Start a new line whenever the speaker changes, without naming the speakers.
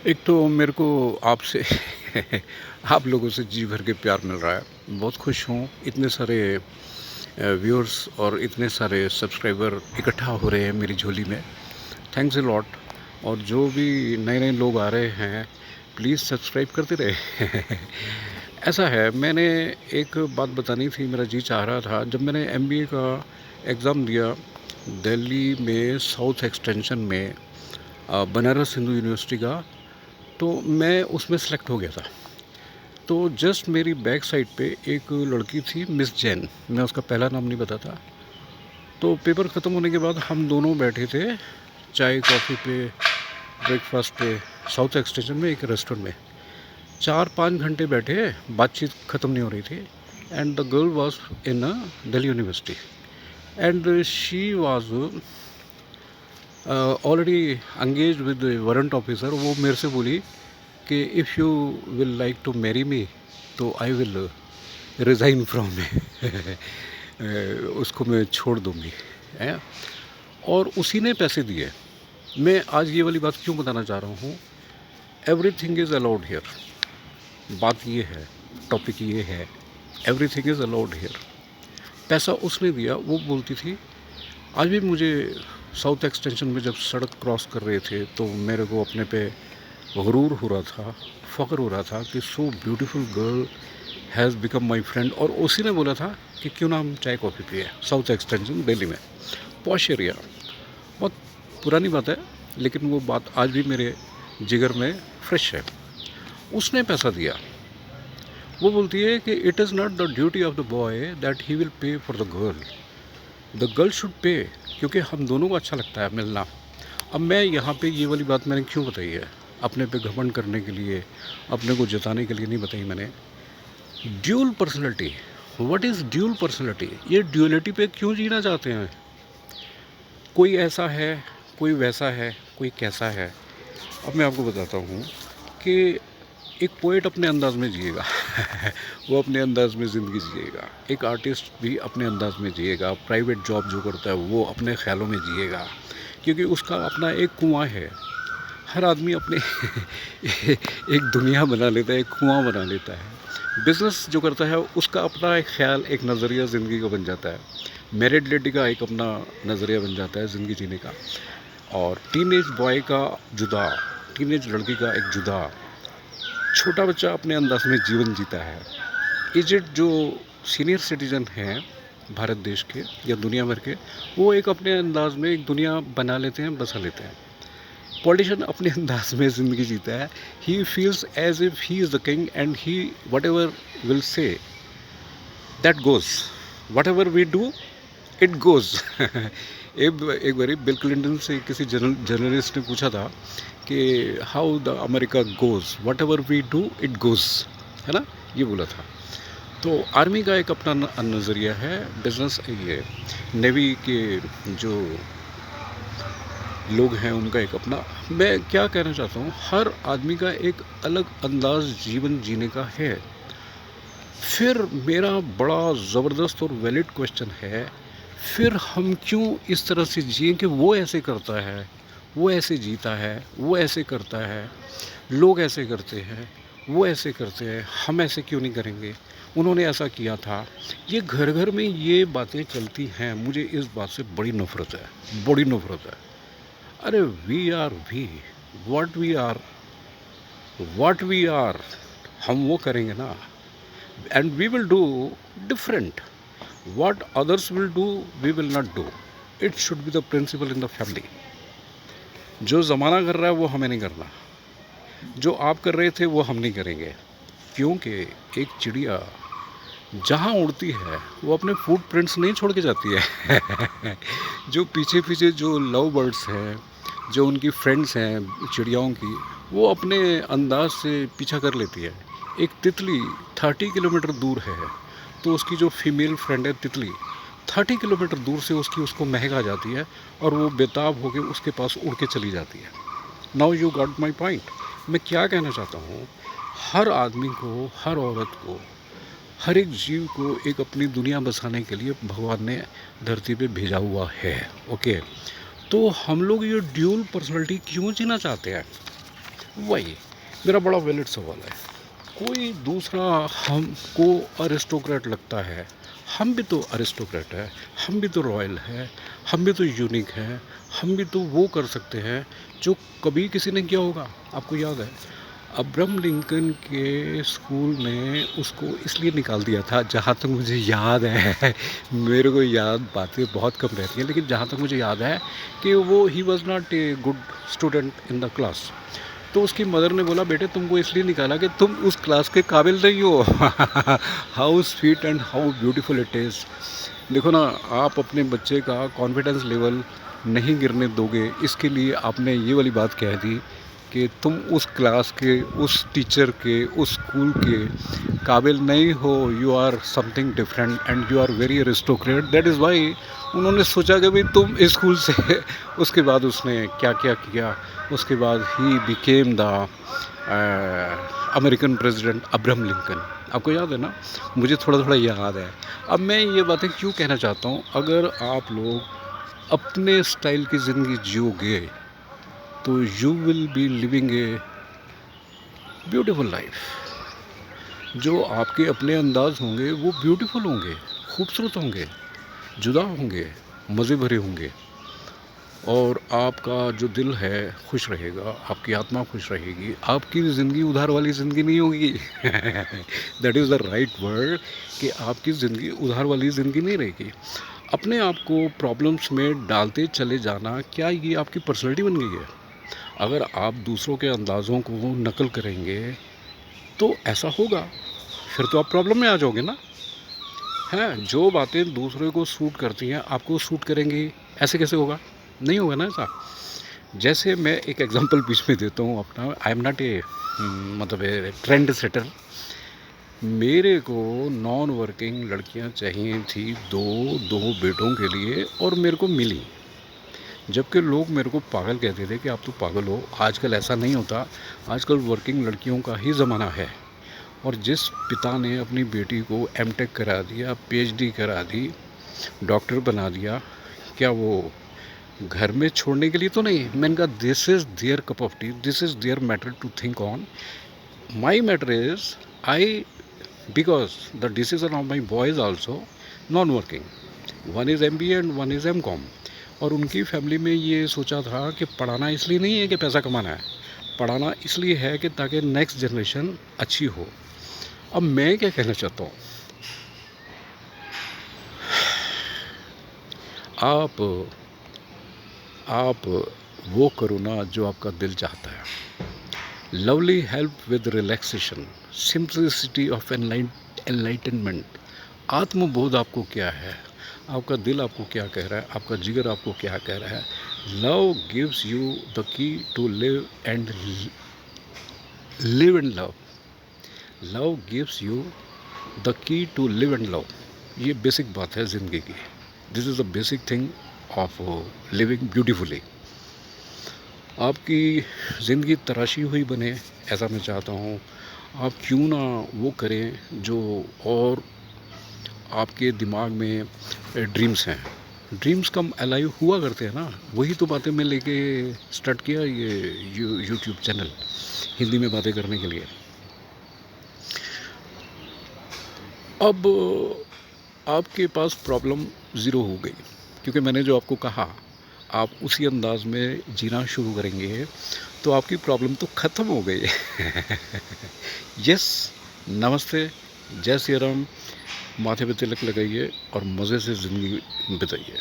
एक तो मेरे को आपसे आप लोगों से जी भर के प्यार मिल रहा है। बहुत खुश हूँ, इतने सारे व्यूअर्स और इतने सारे सब्सक्राइबर इकट्ठा हो रहे हैं मेरी झोली में। Thanks a lot. और जो भी नए-नए लोग आ रहे हैं, प्लीज़ सब्सक्राइब करते रहे। ऐसा है, मैंने एक बात बतानी थी, मेरा जी चाह रहा था, जब मैंने एमबीए का एग्ज़ाम दिया दिल्ली में साउथ एक्सटेंशन में बनारस हिंदू यूनिवर्सिटी का, तो मैं उसमें सेलेक्ट हो गया था। तो जस्ट मेरी बैक साइड पे एक लड़की थी, मिस जैन, मैं उसका पहला नाम नहीं बताता। तो पेपर ख़त्म होने के बाद हम दोनों बैठे थे चाय कॉफ़ी पे, ब्रेकफास्ट पे, साउथ एक्सटेंशन में एक रेस्टोरेंट में। 4-5 घंटे बैठे, बातचीत ख़त्म नहीं हो रही थी। And the girl was in Delhi university and she was already engage with warrant officer. वो मेरे से बोली कि if you will like to marry me तो आई विल रिज़ाइन फ्रॉम उसको मैं छोड़ दूँगी, है। और उसी ने पैसे दिए। मैं आज ये वाली बात क्यों बताना चाह रहा हूँ, एवरीथिंग इज़ अलाउड हियर। बात ये है, टॉपिक ये है, एवरीथिंग इज़ अलाउड हियर। पैसा उसने दिया। वो बोलती थी, आज भी मुझे साउथ एक्सटेंशन में जब सड़क क्रॉस कर रहे थे तो मेरे को अपने पे गुरूर हो रहा था, फ़ख्र हो रहा था कि so beautiful girl has become my friend. और उसी ने बोला था कि क्यों ना हम चाय कॉफ़ी पिए, साउथ एक्सटेंशन दिल्ली में, पॉश एरिया। बहुत पुरानी बात है, लेकिन वो बात आज भी मेरे जिगर में फ्रेश है। उसने पैसा दिया। वो बोलती है कि it is not the duty of the boy that he will pay for the girl should pay, क्योंकि हम दोनों को अच्छा लगता है मिलना। अब मैं यहाँ पे ये वाली बात मैंने क्यों बताई है, अपने पे घमंड करने के लिए, अपने को जताने के लिए नहीं बताई मैंने। Dual personality, what is dual personality? ये ड्यूअलिटी पे क्यों जीना चाहते हैं? कोई ऐसा है, कोई वैसा है, कोई कैसा है। अब मैं आपको बताता हूँ कि एक पोएट अपने अंदाज में जिएगा वो अपने अंदाज में ज़िंदगी जिएगा। एक आर्टिस्ट भी अपने अंदाज में जिएगा। प्राइवेट जॉब जो करता है वो अपने ख्यालों में जिएगा, क्योंकि उसका अपना एक कुआं है। हर आदमी अपने एक दुनिया बना लेता है, एक कुआं बना लेता है। बिज़नेस जो करता है उसका अपना एक ख्याल, एक नज़रिया ज़िंदगी का बन जाता है। मैरिड लेडी का एक अपना नज़रिया बन जाता है ज़िंदगी जीने का। और टीनेज बॉय का जुदा, टीनेज लड़की का एक जुदा। छोटा बच्चा अपने अंदाज में जीवन जीता है। एजेड जो सीनियर सिटीज़न हैं भारत देश के या दुनिया भर के, वो एक अपने अंदाज में एक दुनिया बना लेते हैं, बसा लेते हैं। पॉलिटिशियन अपने अंदाज में ज़िंदगी जीता है। He feels as if he is the king and he whatever will say that goes, whatever we do it goes. एक बारी बिल क्लिंटन से किसी जर्नलिस्ट ने पूछा था कि how the America goes, whatever we do it goes, है ना, ये बोला था। तो आर्मी का एक अपना नज़रिया है, बिजनेस ये, नेवी के जो लोग हैं उनका एक अपना। मैं क्या कहना चाहता हूँ, हर आदमी का एक अलग अंदाज जीवन जीने का है। फिर मेरा बड़ा ज़बरदस्त और वैलिड क्वेश्चन है, फिर हम क्यों इस तरह से जिए कि वो ऐसे करता है, वो ऐसे जीता है, वो ऐसे करता है, लोग ऐसे करते हैं, वो ऐसे करते हैं, हम ऐसे क्यों नहीं करेंगे, उन्होंने ऐसा किया था। ये घर घर में ये बातें चलती हैं। मुझे इस बात से बड़ी नफ़रत है, बड़ी नफ़रत है। अरे वी व्हाट वी आर, हम वो करेंगे ना। And we will do different, what others will do we will not do. It should be the principle in the family. जो ज़माना कर रहा है वो हमें नहीं करना, जो आप कर रहे थे वो हम नहीं करेंगे। क्योंकि एक चिड़िया जहाँ उड़ती है वो अपने फुट प्रिंट्स नहीं छोड़ के जाती है। जो पीछे पीछे जो लव बर्ड्स हैं, जो उनकी फ्रेंड्स हैं चिड़ियाओं की, वो अपने अंदाज से पीछा कर लेती है। एक तितली 30 किलोमीटर दूर है तो उसकी जो फीमेल फ्रेंड है तितली, 30 किलोमीटर दूर से उसको महक आ जाती है और वो बेताब होकर उसके पास उड़ के चली जाती है। Now you got my point. मैं क्या कहना चाहता हूँ, हर आदमी को, हर औरत को, हर एक जीव को एक अपनी दुनिया बसाने के लिए भगवान ने धरती पे भेजा हुआ है। ओके, तो हम लोग ये ड्यूल पर्सनालिटी क्यों जीना चाहते हैं? वही मेरा बड़ा वैलिड सवाल है। कोई दूसरा हमको अरिस्टोक्रेट लगता है, हम भी तो अरिस्टोक्रेट है, हम भी तो रॉयल है, हम भी तो यूनिक हैं, हम भी तो वो कर सकते हैं जो कभी किसी ने किया होगा। आपको याद है अब्राहम लिंकन के स्कूल में उसको इसलिए निकाल दिया था, जहाँ तक मुझे याद है मेरे को याद बातें बहुत कम रहती हैं, लेकिन जहाँ तक मुझे याद है कि वो he was not a good student in the class. तो उसकी मदर ने बोला बेटे तुमको इसलिए निकाला कि तुम उस क्लास के काबिल नहीं हो। How sweet and how beautiful it is. देखो ना, आप अपने बच्चे का कॉन्फिडेंस लेवल नहीं गिरने दोगे, इसके लिए आपने ये वाली बात कह दी कि तुम उस क्लास के, उस टीचर के, उस स्कूल के काबिल नहीं हो, you are something different and you are very aristocrat. That is why उन्होंने सोचा कि भाई तुम इस स्कूल से उसके बाद उसने क्या क्या किया, उसके बाद he became the American president Abraham Lincoln. आपको याद है ना, मुझे थोड़ा थोड़ा याद है। अब मैं ये बातें क्यों कहना चाहता हूँ, अगर आप लोग अपने स्टाइल की ज़िंदगी जियोगे तो you will be living a beautiful life. जो आपके अपने अंदाज होंगे वो ब्यूटीफुल होंगे, खूबसूरत होंगे, जुदा होंगे, मज़े भरे होंगे, और आपका जो दिल है खुश रहेगा, आपकी आत्मा खुश रहेगी, आपकी ज़िंदगी उधार वाली ज़िंदगी नहीं होगी। That is the right word, कि आपकी ज़िंदगी उधार वाली ज़िंदगी नहीं रहेगी। अपने आप को प्रॉब्लम्स में डालते चले जाना, क्या ये आपकी पर्सनैलिटी बन गई है? अगर आप दूसरों के अंदाज़ों को नकल करेंगे तो ऐसा होगा, फिर तो आप प्रॉब्लम में आ जाओगे ना। हैं, जो बातें दूसरे को सूट करती हैं आपको सूट करेंगी, ऐसे कैसे होगा? नहीं होगा ना ऐसा। जैसे मैं एक एग्जांपल बीच में देता हूँ अपना, आई एम नॉट ए मतलब ए ट्रेंड सेटर। मेरे को नॉन वर्किंग लड़कियाँ चाहिए थी दो दो बेटों के लिए, और मेरे को मिली। जबकि लोग मेरे को पागल कहते थे कि आप तो पागल हो, आजकल ऐसा नहीं होता, आजकल वर्किंग लड़कियों का ही ज़माना है। और जिस पिता ने अपनी बेटी को एमटेक करा दिया, पीएचडी करा दी, डॉक्टर बना दिया, क्या वो घर में छोड़ने के लिए तो नहीं? मैंने कहा this is their cup of tea, this is their matter to think on. My matter is I, because the decision of my boys also non working, one is MBA and one is MCom. और उनकी family में ये सोचा था कि पढ़ाना इसलिए नहीं है कि पैसा कमाना है, पढ़ाना इसलिए है कि ताकि नेक्स्ट जनरेशन अच्छी हो। अब मैं क्या कहना चाहता हूँ, आप वो करो ना जो आपका दिल चाहता है। Lovely help with relaxation, simplicity of enlightenment. आत्मबोध आपको क्या है, आपका दिल आपको क्या कह रहा है, आपका जिगर आपको क्या कह रहा है। Love gives you the key to live and live and love. Love gives you the key to live and love. ये बेसिक बात है ज़िंदगी की। This is the basic thing of living beautifully. आपकी ज़िंदगी तराशी हुई बने, ऐसा मैं चाहता हूँ। आप क्यों ना वो करें जो और आपके दिमाग में ड्रीम्स हैं। ड्रीम्स कम अलाइव हुआ करते हैं ना, वही तो बातें मैं लेके स्टार्ट किया ये यूट्यूब चैनल हिंदी में बातें करने के लिए। अब आपके पास प्रॉब्लम ज़ीरो हो गई, क्योंकि मैंने जो आपको कहा आप उसी अंदाज में जीना शुरू करेंगे तो आपकी प्रॉब्लम तो ख़त्म हो गई। यस, नमस्ते, जय श्री राम। माथे पे तिलक लगाइए और मज़े से ज़िंदगी बिताइए।